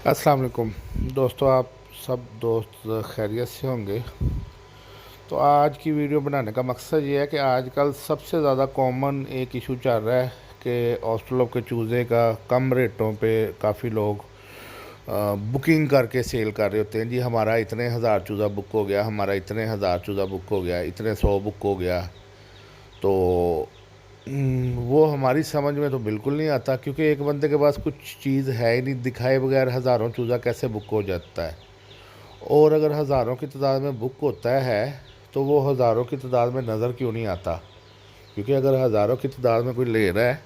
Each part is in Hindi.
अस्सलाम वालेकुम दोस्तों। आप सब दोस्त खैरियत से होंगे। तो आज की वीडियो बनाने का मकसद ये है कि आजकल सबसे ज़्यादा कॉमन एक इशू चल रहा है कि ऑस्ट्रेलो के चूज़े का कम रेटों पे काफ़ी लोग बुकिंग करके सेल कर रहे होते हैं। जी हमारा इतने हज़ार चूज़ा बुक हो गया, हमारा इतने हज़ार चूज़ा बुक हो गया, इतने 100 बुक हो गया। तो वो हमारी समझ में तो बिल्कुल नहीं आता, क्योंकि एक बंदे के पास कुछ चीज़ है ही नहीं, दिखाए बगैर हज़ारों चूज़ा कैसे बुक हो जाता है। और अगर हज़ारों की तादाद में बुक होता है तो वो हज़ारों की तादाद में नज़र क्यों नहीं आता? क्योंकि अगर हज़ारों की तादाद में कोई ले रहा है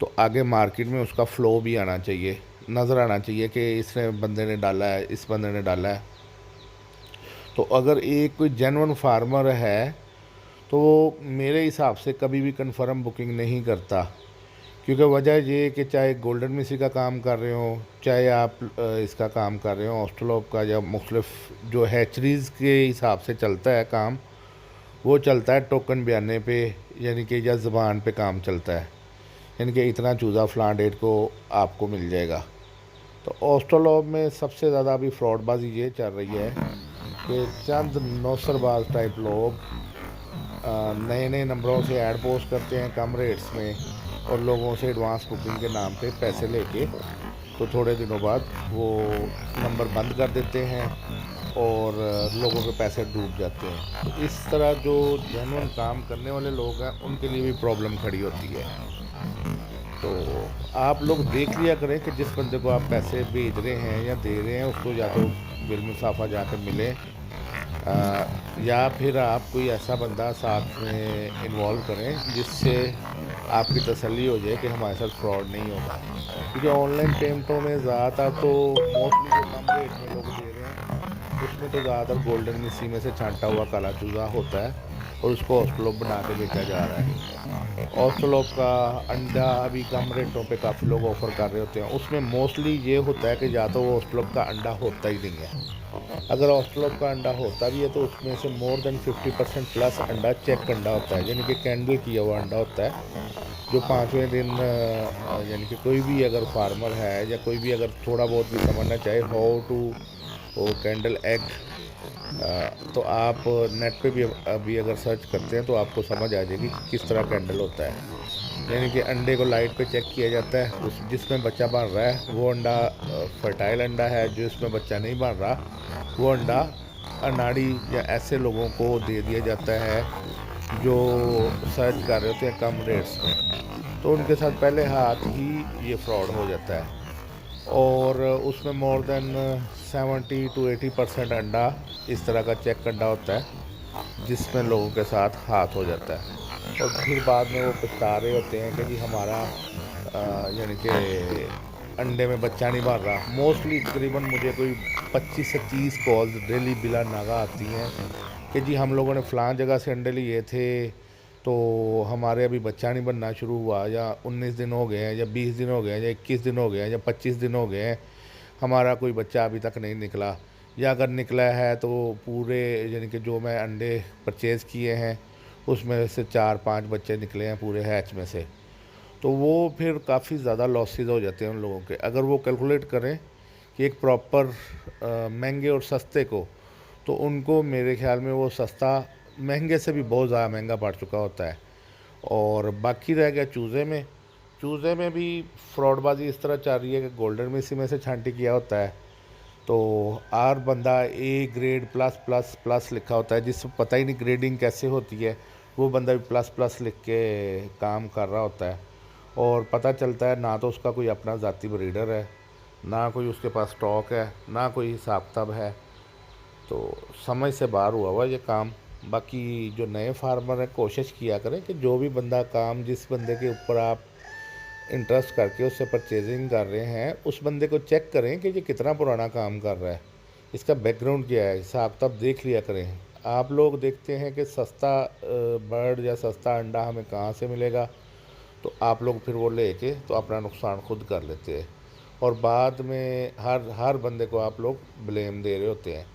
तो आगे मार्केट में उसका फ़्लो भी आना चाहिए, नज़र आना चाहिए कि इसने बंदे ने डाला है, इस बंदे ने डाला है। तो अगर एक कोई जेन्युइन फार्मर है तो वो मेरे हिसाब से कभी भी कन्फर्म बुकिंग नहीं करता। क्योंकि वजह ये है कि चाहे गोल्डन मिसी का काम कर रहे हो, चाहे आप इसका काम कर रहे हो ऑस्ट्रेलोप का, या मुख्तलिफ जो हैचरीज़ के हिसाब से चलता है काम, वो चलता है टोकन बयाने पे, यानी कि या ज़बान पे काम चलता है। यानी कि इतना चूज़ा फ़लाँ डेट को आपको मिल जाएगा। तो ऑस्ट्रेलोप में सबसे ज़्यादा अभी फ्रॉडबाजी ये चल रही है कि चंद नौसरबाज टाइप लोग नए नए नंबरों से ऐड पोस्ट करते हैं कम रेट्स में, और लोगों से एडवांस बुकिंग के नाम पे पैसे लेके तो थोड़े दिनों बाद वो नंबर बंद कर देते हैं और लोगों के पैसे डूब जाते हैं। तो इस तरह जो जेन्युइन काम करने वाले लोग हैं उनके लिए भी प्रॉब्लम खड़ी होती है। तो आप लोग देख लिया करें कि जिस बंदे को आप पैसे भेज रहे हैं या दे रहे हैं उसको या तो बिलमुसाफा जाकर मिले, या फिर आप कोई ऐसा बंदा साथ में इन्वॉल्व करें जिससे आपकी तसल्ली हो जाए कि हमारे साथ फ्रॉड नहीं होगा। क्योंकि ऑनलाइन पेमेंटों में ज़्यादातर तो मोस्टली जो कम रेट में लोग दे रहे हैं उसमें तो ज़्यादातर गोल्डन मिसी में से छांटा हुआ काला चूज़ा होता है और उसको ऑस्ट्रेलोप बना के बेचा जा रहा है। ऑस्ट्रेलोप का अंडा अभी कम रेटों पे काफ़ी लोग ऑफ़र कर रहे होते हैं। उसमें मोस्टली ये होता है कि या तो वो ऑस्ट्रेलोप का अंडा होता ही नहीं है। अगर ऑस्ट्रेलोप का अंडा होता भी है तो उसमें से मोर देन 50% प्लस अंडा चेक अंडा होता है, यानी कि कैंडल किया हुआ अंडा होता है, जो 5वें दिन यानी कि कोई भी अगर फार्मर है या कोई भी अगर थोड़ा बहुत भी समझना चाहे हाउ टू वो कैंडल एग, तो आप नेट पे भी अभी अगर सर्च करते हैं तो आपको समझ आ जाएगी कि किस तरह कैंडल होता है। यानी कि अंडे को लाइट पे चेक किया जाता है, उस जिसमें बच्चा बन रहा है वो अंडा फर्टाइल अंडा है, जो इसमें बच्चा नहीं बन रहा वो अंडा अनाड़ी या ऐसे लोगों को दे दिया जाता है जो सर्च कर रहे होते हैं कम रेट्स में। तो उनके साथ पहले हाथ ही ये फ्रॉड हो जाता है, और उसमें मोर देन 70 to 80% अंडा इस तरह का चेक अंडा होता है जिसमें लोगों के साथ हाथ हो जाता है। और फिर बाद में वो पछता रहे होते हैं कि जी हमारा यानी कि अंडे में बच्चा नहीं बन रहा। मोस्टली तकरीबन मुझे कोई 25 से 30 कॉल्स डेली बिला नागा आती हैं कि जी हम लोगों ने फ़लाँ जगह से अंडे लिए थे तो हमारे अभी बच्चा नहीं बनना शुरू हुआ, या 19 दिन हो गए हैं, या 20 दिन हो गए हैं, या 21 दिन हो गए हैं, या 25 दिन हो गए हैं, हमारा कोई बच्चा अभी तक नहीं निकला। या अगर निकला है तो पूरे यानी कि जो मैं अंडे परचेज़ किए हैं उसमें से 4-5 बच्चे निकले हैं पूरे हैच में से। तो वो फिर काफ़ी ज़्यादा लॉसेस हो जाते हैं उन लोगों के। अगर वो कैलकुलेट करें कि एक प्रॉपर महंगे और सस्ते को, तो उनको मेरे ख्याल में वो सस्ता महंगे से भी बहुत ज़्यादा महंगा पड़ चुका होता है। और बाकी रह गया चूज़े में। चूज़े में भी फ्रॉडबाजी इस तरह चल रही है कि गोल्डन मिसी में से छांटी किया होता है, तो आर बंदा A grade plus plus plus लिखा होता है, जिससे पता ही नहीं ग्रेडिंग कैसे होती है। वो बंदा भी प्लस प्लस लिख के काम कर रहा होता है, और पता चलता है ना तो उसका कोई अपना ज़ाती ब्रीडर है, ना कोई उसके पास स्टॉक है, ना कोई हिसाब किताब है। तो समझ से बाहर हुआ हुआ ये काम। बाकी जो नए फार्मर हैं कोशिश किया करें कि जो भी बंदा काम, जिस बंदे के ऊपर आप इंटरेस्ट करके उससे परचेजिंग कर रहे हैं, उस बंदे को चेक करें कि ये कितना पुराना काम कर रहा है, इसका बैकग्राउंड क्या है, हिसाब किताब देख लिया करें। आप लोग देखते हैं कि सस्ता बर्ड या सस्ता अंडा हमें कहाँ से मिलेगा, तो आप लोग फिर वो लेके तो अपना नुकसान खुद कर लेते हैं, और बाद में हर बंदे को आप लोग ब्लेम दे रहे होते हैं।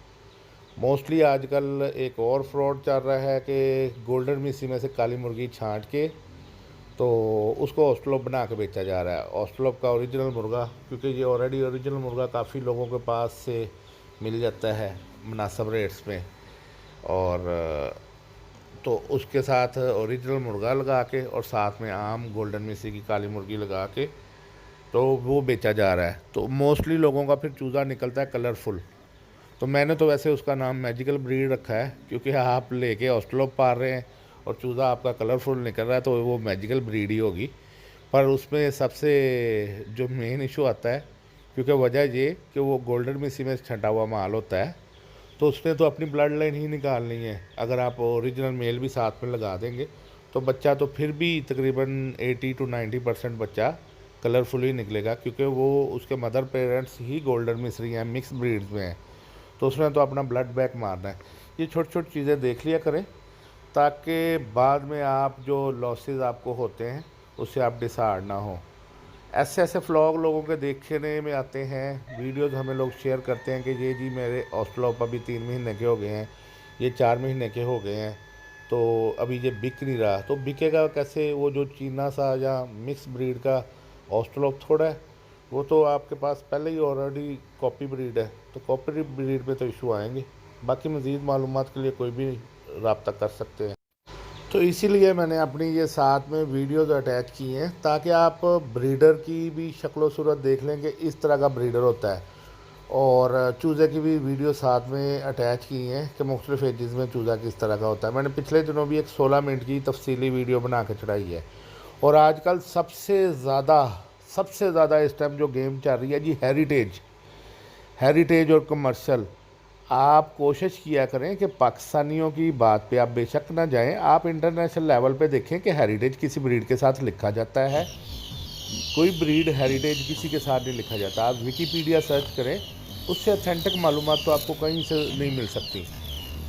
मोस्टली आजकल एक और फ्रॉड चल रहा है कि गोल्डन मिसी में से काली मुर्गी छांट के तो उसको ऑस्ट्रेलोप बना के बेचा जा रहा है। ऑस्ट्रेलोप का ओरिजिनल मुर्गा, क्योंकि ये ऑलरेडी ओरिजिनल मुर्गा काफ़ी लोगों के पास से मिल जाता है मुनासिब रेट्स में, और तो उसके साथ ओरिजिनल मुर्गा लगा के और साथ में आम गोल्डन मिसी की काली मुर्गी लगा के तो वो बेचा जा रहा है। तो मोस्टली लोगों का फिर चूज़ा निकलता है कलरफुल। तो मैंने तो वैसे उसका नाम मैजिकल ब्रीड रखा है, क्योंकि आप लेके ऑस्ट्रेलोप पाल रहे हैं और चूज़ा आपका कलरफुल निकल रहा है तो वो मैजिकल ब्रीड ही होगी। पर उसमें सबसे जो मेन इशू आता है, क्योंकि वजह ये कि वो गोल्डन मिसी में छंटा हुआ माल होता है, तो उसने तो अपनी ब्लड लाइन ही निकालनी है। अगर आप ओरिजिनल मेल भी साथ में लगा देंगे तो बच्चा तो फिर भी तकरीबन 80 to 90% बच्चा कलरफुल ही निकलेगा, क्योंकि वो उसके मदर पेरेंट्स ही गोल्डन मिस्री हैं, मिक्स ब्रीड्स में हैं। तो उसने तो अपना ब्लड बैक मारना है। ये छोटी छोटी चीज़ें देख लिया करें, ताकि बाद में आप जो लॉसेस आपको होते हैं उससे आप डिसहार्ड ना हो। ऐसे ऐसे व्लॉग लोगों के देखने में आते हैं, वीडियोस हमें लोग शेयर करते हैं कि ये जी मेरे ऑस्ट्रेलोप अभी 3 महीने के हो गए हैं, ये 4 महीने के हो गए हैं, तो अभी ये बिक नहीं रहा। तो बिकेगा कैसे? वो जो चीना सा या मिक्स ब्रीड का ऑस्ट्रेलोप थोड़ा है, वो तो आपके पास पहले ही ऑलरेडी कॉपी ब्रीड है, तो कॉपी ब्रीड पे तो इशू आएंगे। बाकी मज़ीद मालूमात के लिए कोई भी रब्ता कर सकते हैं। तो इसीलिए मैंने अपनी ये साथ में वीडियोज़ अटैच की हैं, ताकि आप ब्रीडर की भी शक्ल सूरत देख लें कि इस तरह का ब्रीडर होता है, और चूज़े की भी वीडियो साथ में अटैच की हैं कि मुख्तलिफ एजेस में चूज़ा किस तरह का होता है। मैंने पिछले दिनों भी एक 16 मिनट की तफसीली वीडियो बना के चढ़ाई है। और आजकल सबसे ज़्यादा इस टाइम जो गेम चल रही है जी, हेरिटेज और कमर्शियल। आप कोशिश किया करें कि पाकिस्तानियों की बात पे आप बेशक ना जाएं, आप इंटरनेशनल लेवल पे देखें कि हेरिटेज किसी ब्रीड के साथ लिखा जाता है। कोई ब्रीड हेरिटेज किसी के साथ नहीं लिखा जाता। आप विकीपीडिया सर्च करें, उससे ऑथेंटिक मालूमात तो आपको कहीं से नहीं मिल सकती।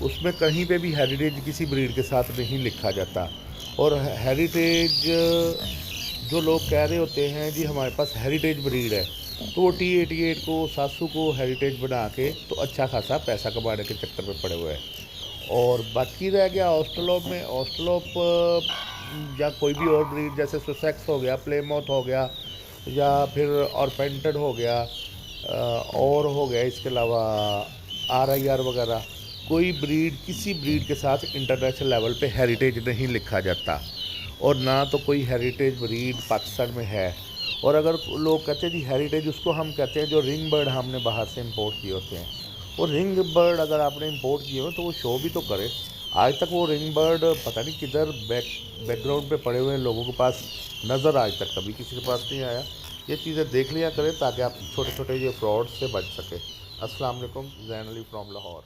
उसमें कहीं पे भी हेरिटेज किसी ब्रीड के साथ नहीं लिखा जाता। और हेरिटेज जो लोग कह रहे होते हैं जी हमारे पास हेरिटेज ब्रीड है, तो वो T88 को, सासू को हेरिटेज बना के तो अच्छा खासा पैसा कमाने के चक्कर में पड़े हुए हैं। और बाकी रह गया ऑस्ट्रेलोप में, ऑस्ट्रेलोप या कोई भी और ब्रीड जैसे सुसेक्स हो गया, प्लेमाउथ हो गया, या फिर ऑरपेंटेड हो गया, और हो गया इसके अलावा RIR वगैरह। कोई ब्रीड किसी ब्रीड के साथ इंटरनेशनल लेवल पे हेरिटेज नहीं लिखा जाता, और ना तो कोई हेरिटेज ब्रीड पाकिस्तान में है। और अगर लोग कहते हैं जी हेरिटेज, उसको हम कहते हैं जो रिंग बर्ड हमने बाहर से इंपोर्ट किए होते हैं। वो रिंग बर्ड अगर आपने इंपोर्ट किए हो तो वो शो भी तो करे। आज तक वो रिंग बर्ड पता नहीं किधर बैकग्राउंड पे पड़े हुए लोगों के पास नज़र आज तक कभी किसी के पास नहीं आया। ये चीज़ें देख लिया करें ताकि आप छोटे छोटे ये फ्रॉड से बच सके। अस्सलाम वालेकुम, ज़ैन अली फ्रॉम लाहौर।